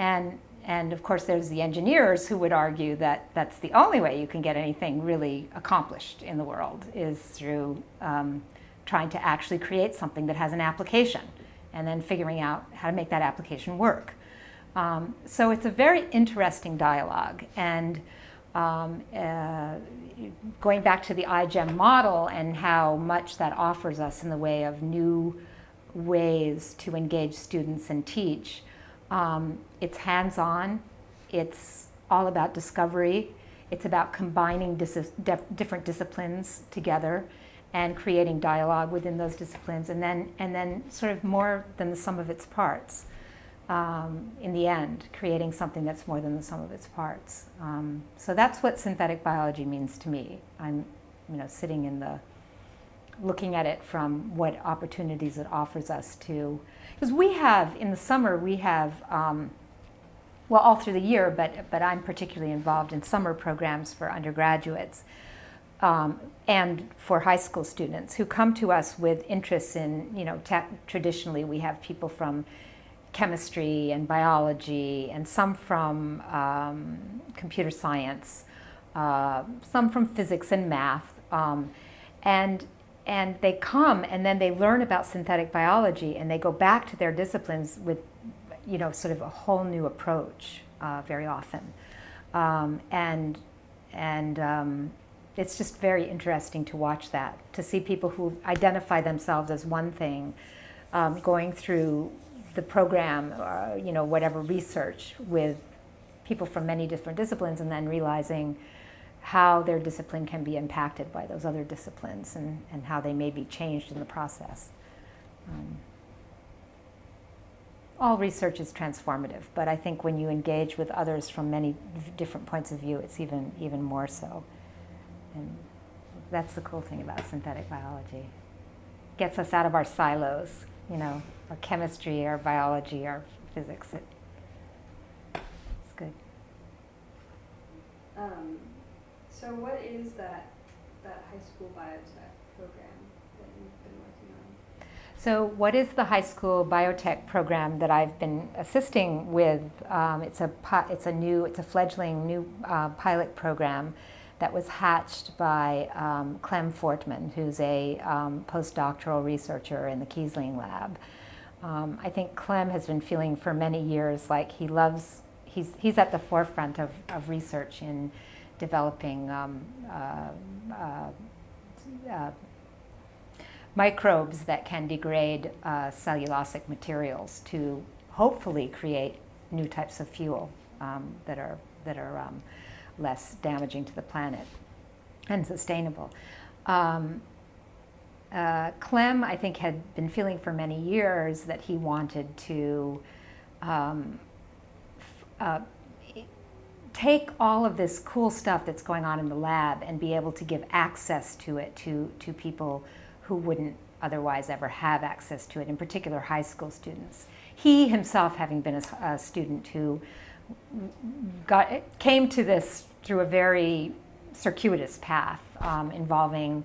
And of course, there's the engineers who would argue that that's the only way you can get anything really accomplished in the world, is through trying to actually create something that has an application and then figuring out how to make that application work. So it's a very interesting dialogue. And going back to the IGEM model and how much that offers us in the way of new ways to engage students and teach, it's hands-on, it's all about discovery, it's about combining different disciplines together and creating dialogue within those disciplines, and then sort of more than the sum of its parts. In the end, creating something that's more than the sum of its parts. So that's what synthetic biology means to me. I'm, sitting in looking at it from what opportunities it offers us to, because we have, in the summer, we have, well, all through the year, but I'm particularly involved in summer programs for undergraduates and for high school students who come to us with interests in, traditionally we have people from chemistry and biology, and some from computer science, some from physics and math, and they come and then they learn about synthetic biology and they go back to their disciplines with, sort of a whole new approach very often, and it's just very interesting to watch that, to see people who identify themselves as one thing going through the program, whatever research with people from many different disciplines, and then realizing how their discipline can be impacted by those other disciplines and how they may be changed in the process. All research is transformative, but I think when you engage with others from many different points of view, it's even more so. And that's the cool thing about synthetic biology. It gets us out of our silos, our chemistry, our biology, our physics. It's good. So what is that high school biotech program that you've been working on? So what is the high school biotech program that I've been assisting with? It's a fledgling new pilot program that was hatched by Clem Fortman, who's a postdoctoral researcher in the Kiesling lab. I think Clem has been feeling for many years like he's at the forefront of research in developing microbes that can degrade cellulosic materials to hopefully create new types of fuel that are less damaging to the planet and sustainable. Clem, I think, had been feeling for many years that he wanted to take all of this cool stuff that's going on in the lab and be able to give access to it to people who wouldn't otherwise ever have access to it, in particular high school students. He himself, having been a student who came to this through a very circuitous path involving,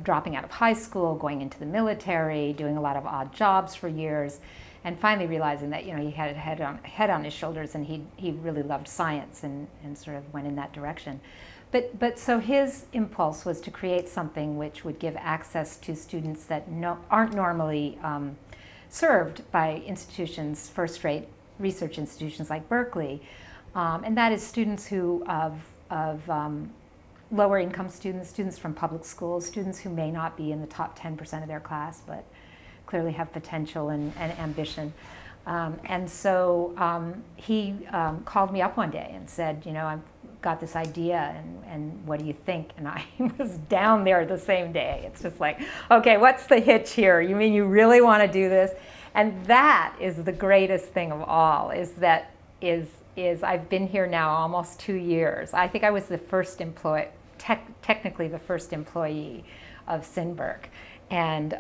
dropping out of high school, going into the military, doing a lot of odd jobs for years, and finally realizing that he had a head on his shoulders, and he really loved science and sort of went in that direction. But so his impulse was to create something which would give access to students that aren't normally served by institutions, first-rate research institutions like Berkeley, and that is students who of lower income students from public schools, students who may not be in the top 10% of their class, but clearly have potential and ambition. And so he called me up one day and said, I've got this idea, and what do you think? And I was down there the same day. It's just like, okay, what's the hitch here? You mean you really want to do this? And that is the greatest thing of all, is I've been here now almost 2 years. I think I was the first employee, technically the first employee of SynBerk. And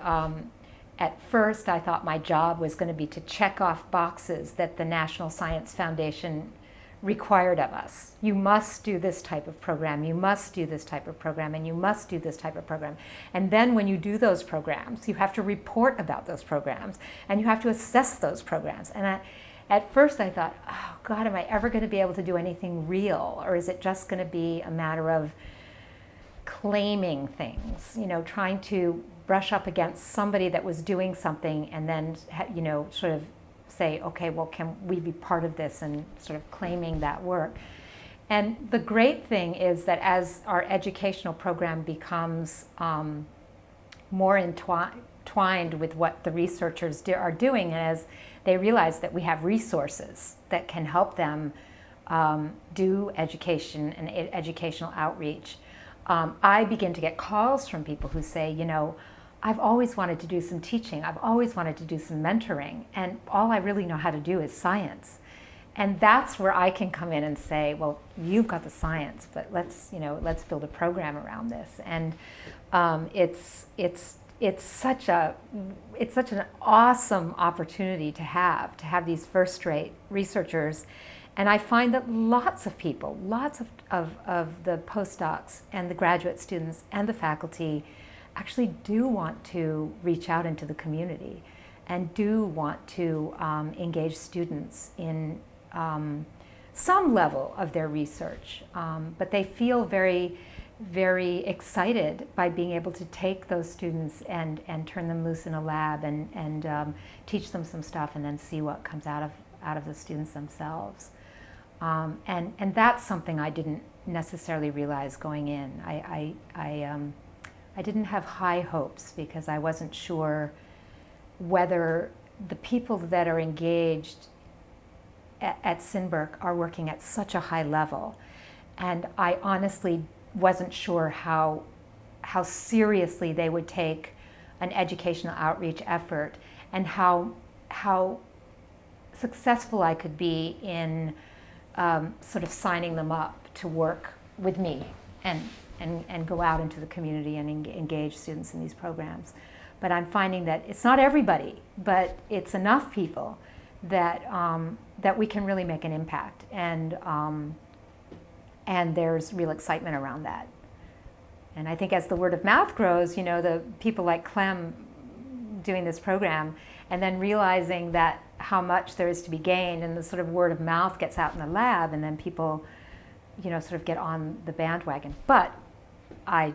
at first I thought my job was going to be to check off boxes that the National Science Foundation required of us. You must do this type of program, you must do this type of program, and you must do this type of program. And then when you do those programs, you have to report about those programs, and you have to assess those programs. And at first I thought, oh God, am I ever going to be able to do anything real? Or is it just going to be a matter of claiming things, trying to brush up against somebody that was doing something and then, sort of say, okay, well, can we be part of this, and sort of claiming that work. And the great thing is that as our educational program becomes more entwined with what the researchers are doing, and as they realize that we have resources that can help them do education and educational outreach, I begin to get calls from people who say, I've always wanted to do some teaching, I've always wanted to do some mentoring, and all I really know how to do is science. And that's where I can come in and say, well, you've got the science, but let's build a program around this. And it's such an awesome opportunity to have these first-rate researchers. And I find that lots of people, lots of the postdocs and the graduate students and the faculty actually do want to reach out into the community and do want to engage students in some level of their research. But they feel very, very excited by being able to take those students and turn them loose in a lab and teach them some stuff and then see what comes out of the students themselves. And that's something I didn't necessarily realize going in. I didn't have high hopes because I wasn't sure whether the people that are engaged at SynBurk are working at such a high level. And I honestly wasn't sure how seriously they would take an educational outreach effort, and how successful I could be in sort of signing them up to work with me and go out into the community and engage students in these programs. But I'm finding that it's not everybody, but it's enough people that we can really make an impact, and there's real excitement around that. And I think as the word of mouth grows, the people like Clem doing this program, and then realizing that how much there is to be gained, and the sort of word of mouth gets out in the lab, and then people, sort of get on the bandwagon. But I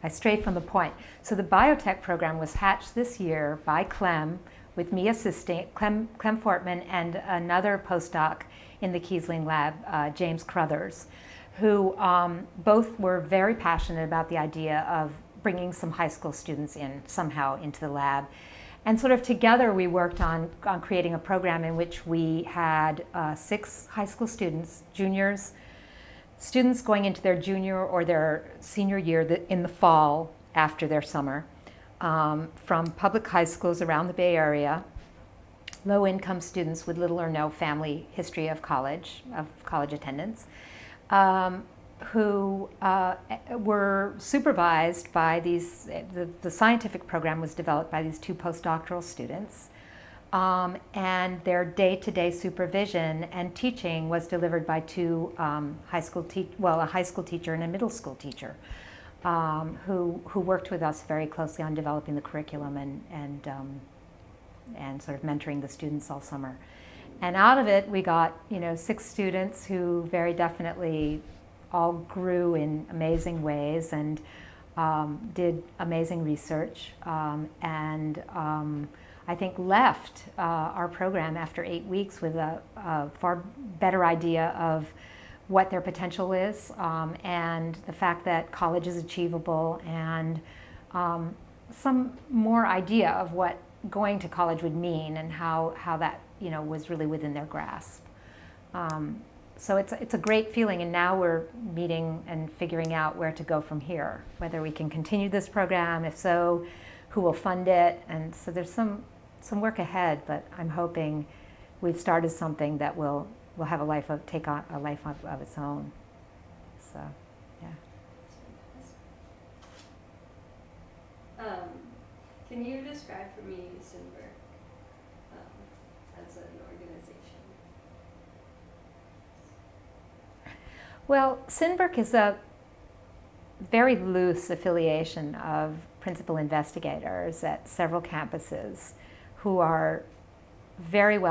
strayed from the point. So the biotech program was hatched this year by Clem, with me assisting, Clem Fortman, and another postdoc in the Kiesling lab, James Crothers, who both were very passionate about the idea of bringing some high school students in somehow into the lab. And sort of together we worked on creating a program in which we had 6 high school students, juniors, students going into their junior or their senior year in the fall after their summer, from public high schools around the Bay Area, low-income students with little or no family history of college attendance, who were supervised by these. The scientific program was developed by these 2 postdoctoral students, and their day-to-day supervision and teaching was delivered by 2 a high school teacher and a middle school teacher, who worked with us very closely on developing the curriculum and sort of mentoring the students all summer. And out of it, we got 6 students who very definitely all grew in amazing ways and did amazing research, and I think left our program after 8 weeks with a far better idea of what their potential is, and the fact that college is achievable, and some more idea of what going to college would mean, and how that was really within their grasp. So it's a great feeling, and now we're meeting and figuring out where to go from here, whether we can continue this program, if so, who will fund it, and so there's some work ahead, but I'm hoping we've started something that will have take on a life of its own. So, yeah. Can you describe for me SynBurk as an organization? Well, SynBurk is a very loose affiliation of principal investigators at several campuses who are very well